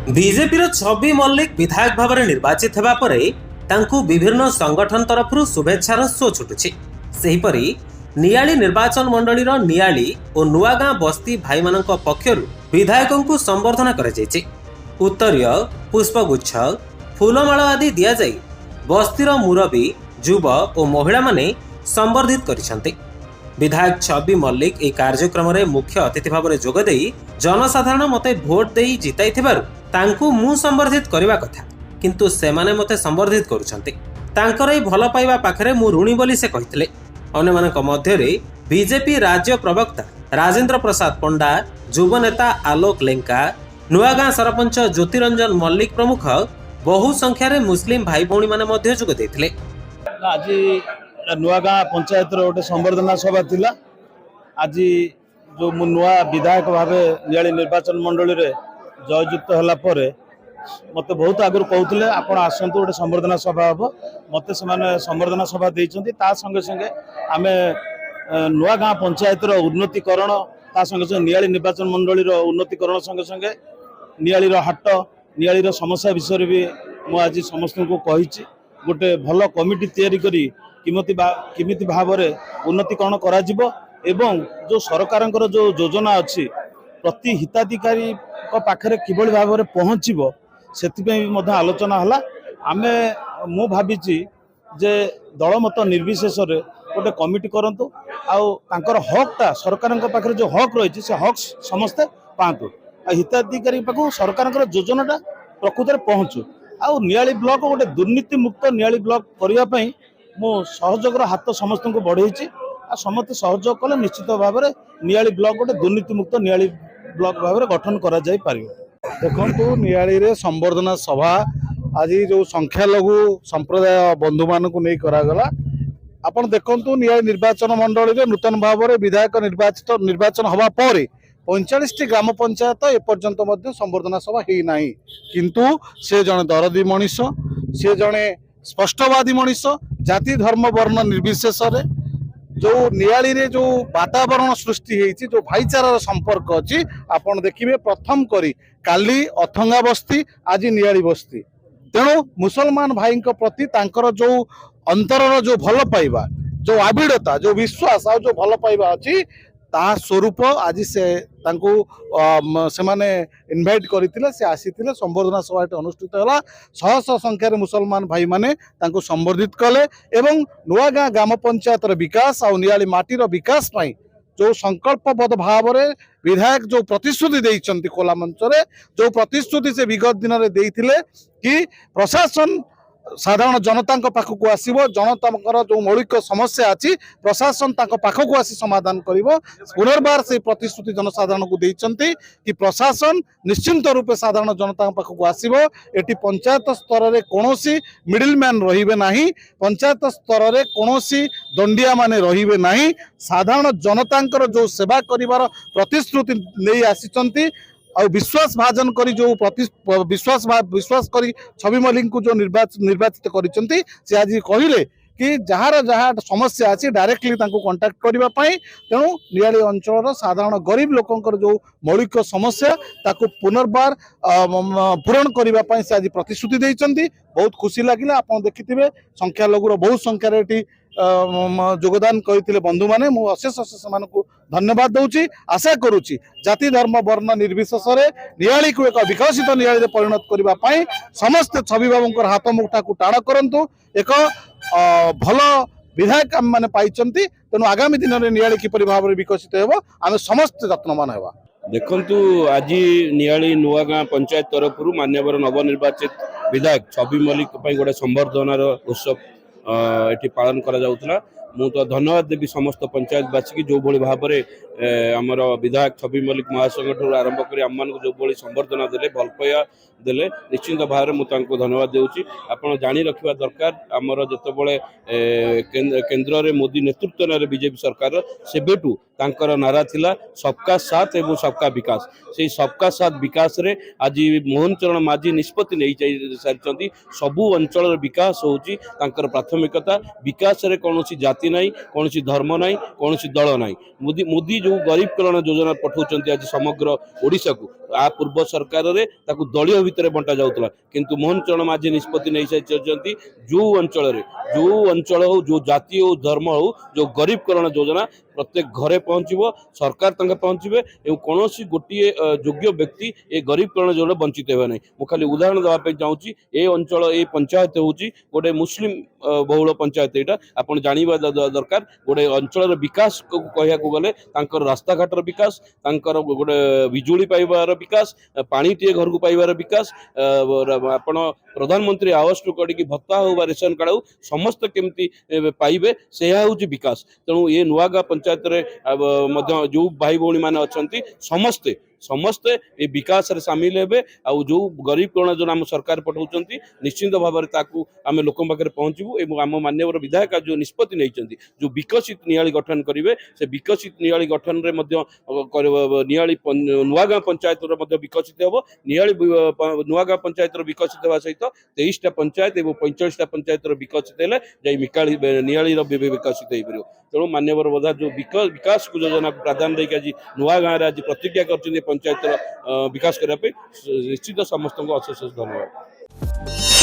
BJP छवि मल्लिक विधायक भाव में निर्वाचित होगा पर तांकु विभिन्न संगठन तरफ शुभेच्छार शो छुटुछि। सेहिपरि नियाली निर्वाचन मंडलीर नियाली और नुआगां बस्ती भाई मानक पक्षरु विधायकों संबर्धना करा जायछि। उत्तरीय पुष्पगुच्छ फूलमाल आदि दिया जाई बस्तीर मुरबी युव और महिला माने संबर्धित करिसेंति। विधायक छवि मल्लिक এই कार्यक्रम रे मुख्य अतिथि भाव में जोगदे जनसाधारण मते भोट देई जिताइथिबारु तांकु मु संबर्धित करबा कथा, किंतु सेमाने मते संबर्धित करूछंती। तांकर এই भल पाइबा पाखरे मु ऋणी बोली से कहिथिले। अन्यमानक मध्यरे बीजेपी राज्य प्रवक्ता राजेंद्र प्रसाद पंडा, युव नेता आलोक लेंका, नुआगां सरपंच ज्योतिरंजन मल्लिक प्रमुख बहु संख्यारे मुस्लिम भाई भौणी माने मध्य जोग देथिले। आज नुआगां पंचायत गोटे संबर्धना सभा थिला। आज जो मु नुआ विधायक भाव नियाली निर्वाचन मंडली रे जययुक्त होला परे मते बहुत आगु कहते आपण आसतु गोटे संबर्धना सभा हम मत से संबर्धना सभा देइछंती। ता संगे संगे आमे नुआगां पंचायत उन्नतिकरण ता संगे संगे नियाली निर्वाचन मंडली उन्नतिकरण संगे संगे नियाली हाट नियाली समस्या विषय भी मु आज समस्त को कही गोटे भल कमिटी तैयारी करी किमिति भाव में उन्नतिकरण करा जिवो एवं जो सरकार जो योजना अच्छी प्रति हिताधिकारी पाखरे किभली भाव में पहुँचो से आलोचना है। आमे मु भावी जे दलमत निर्विशेष गोटे कमिटी करंतु आउर हकटा सरकार पाखे जो हक रही से हक समस्ते पातु हिताधिकारी पाखु सरकार योजनाटा प्रकृत में पहुँचू आउ नियाली ब्लॉक गोटे दुर्नीति मुक्त नियाली ब्लॉक करने मु सहयोग हाथ समस्त को बढ़े समस्त सहयोग कले निश्चित भाव में नियाली ब्लॉक गोटे दुर्नीति मुक्त नियाली ब्लॉक भाव में गठन करा जाय पारिबो। देखु नियाली रे संबर्धना सभा आज जो संख्यालघु संप्रदाय बंधु मान नहीं करागला। आपण देखु नियाली निर्वाचन मंडली रे नूतन भाव में विधायक निर्वाचन हवा पर 45 ग्राम पंचायत एपर्यंत संबर्धना सभा ही नहीं, किंतु से जने दरदी मनीष से जने स्पष्टवादी मनीष जाति धर्म वर्ण निर्विशेष जो नियाली रे जो वातावरण सृष्टि होती जो भाईचारार संपर्क अच्छी आपण देखिए प्रथम करी काली अथंगा बस्ती आज नियाली बस्ती तेणु मुसलमान भाई प्रति तांकर जो अंतरर जो भल पाइबा जो आविड़ता जो विश्वास आ जो भल पाइबा अच्छी ता स्वरूप आज से इनभाइट करथिले से आसीथिले संबर्धना सभा अनुष्ठित होला। शह शह संख्यार मुसलमान भाई माने तांको संबर्धित कले एवं नुआगां ग्राम पंचायत विकास आ नियाली माटीर विकास पाई जो संकल्पबद्ध भाव में विधायक जो प्रतिश्रुति देइचंती खोला मंच रे जो प्रतिश्रुति से विगत दिन में देइथिले कि प्रशासन साधारण जनता पाखक आसो जनता जो मौलिक समस्या अच्छी प्रशासन पाखक आसी समाधान करिवो। पुनर्बार से प्रतिश्रुति जनसाधारण को देइचंती कि प्रशासन निश्चिंत रूपे साधारण जनता पाखक आसो। एटी पंचायत स्तर में कौनसी मिडिल मैन रहिबे नहीं, पंचायत स्तर में कौनसी दंडिया माने रहिबे नहीं, साधारण जनतांकर जो सेवा करिवार प्रतिश्रुति नहीं आसीचंती और विश्वास भाजन करी जो विश्वास करी छवि मल्लिक को जो निर्वाचित करिसेंती से आज कहले कि जार जहाँ समस्या अच्छी डायरेक्टली कांटेक्ट करने तेणु नियाली अंचल साधारण गरीब लोकंकर जो मौलिक समस्या ताको पुनर्बार पूरण करने से आज प्रतिश्रुति देइचंती। बहुत खुशी लगे आप देखिथे संख्यालघुर बहुत संख्यार ये योगदान करते बंधु मैंने मु अशेष धन्यवाद दूची। आशा करुच्ची जाति धर्म वर्ण निर्विशेष नियाली को एक विकसित नियाली परिणत करने समस्त छवि बाबू हाथ मुठा को टाण करंतु एक भल विधायक आम मैंने पाई तेणु आगामी दिन में नियाली किपरि भाव में विकसित हो आम समस्त यत्नवान होगा। देखंतु आज नियाली नुआगां पंचायत तरफ मान्यवर नवनिर्वाचित विधायक छवि मल्लिक गोटे संबर्धनार उत्सव ये पालन करा जाउतला। मु तो धन्यवाद देवी समस्त पंचायतवासी की जो भली भाव में आमर विधायक छवि मल्लिक महासंघ आरंभ कर आम मान जो भली संबर्धना देले भल पाया देले निश्चिंत भाव में मुझे धन्यवाद देउची। आपण जानी रखिबा दरकार आमर जतबळे केंद्र रे मोदी नेतृत्व रे बीजेपी सरकार सेबेटू तांकर नारा थिला सबका साथ एवं सबका विकास। से सबका साथ विकास रे आज मोहन चरण माझी निष्पत्ति नहीं सारी सबू अंचल विकास होची तांकर प्राथमिकता विकास रे कौनसी जाति जाति ना कौन धर्म ना कौन दल ना मोदी मोदी जो गरीब कल्याण योजना पठाउछन्ति आज समग्र ओडिशा को आ पूर्व सरकार रे ताकू दलीय भितर बंटा जाउतला किंतु मोहन चरण माझी निष्पत्ति नहीं सारी जो अंचल हो जो जाति हो धर्म हो जो गरीब कल्याण योजना प्रत्येक घरे पहुंचबो सरकार तंगे पहुंचबे एवं कौन गोटे योग्य व्यक्ति ए गरीब कल्याण योजना वंचित हेबा नहीं मु खाली उदाहरण देवाई चाहूँगी ए अंचल ए पंचायत होची गोटे मुस्लिम बहुल पंचायत यहाँ आपड़ जाना दरकार गोटे अंचल विकास कहया गले रास्ता घाटर विकास गोटे बिजुली पाइबार विकास पानी टे घर को पाइबार विकास आपण प्रधानमंत्री आवास टू कड़ी भत्ता हो रेशन कार्ड हो समस्त केमती पाइबे से हूँ विकास तेणु ये नुआगाँ पंचायत जो भाई भौणी मैंने अच्छा समस्ते समस्ते ये विकास रे शामिल हेबे आ जो गरीब कल्याण योजना आम सरकार पठाउछन्ति निश्चित भाव में ताकू आम लोक पाखे पहुँचबू एवं आम माननीय विधायक जो निष्पत्ति नहीं जो विकसित नियाली गठन करेंगे से विकसित नियाली गठन रे नियाली नुआगाँ पंचायत विकसित हम नियाली नुआगाँ पंचायत विकसित होगा सहित 23टा पंचायत और 45टा पंचायत विकसित है जाई नियाली विकसित हो पार तेणु माननीय बधा जो विकास को योजना प्राधान्य देकर आज नुआगाँ आज प्रतिज्ञा कर पंचायत विकास करने निश्चित समस्त को अशेष धन्यवाद।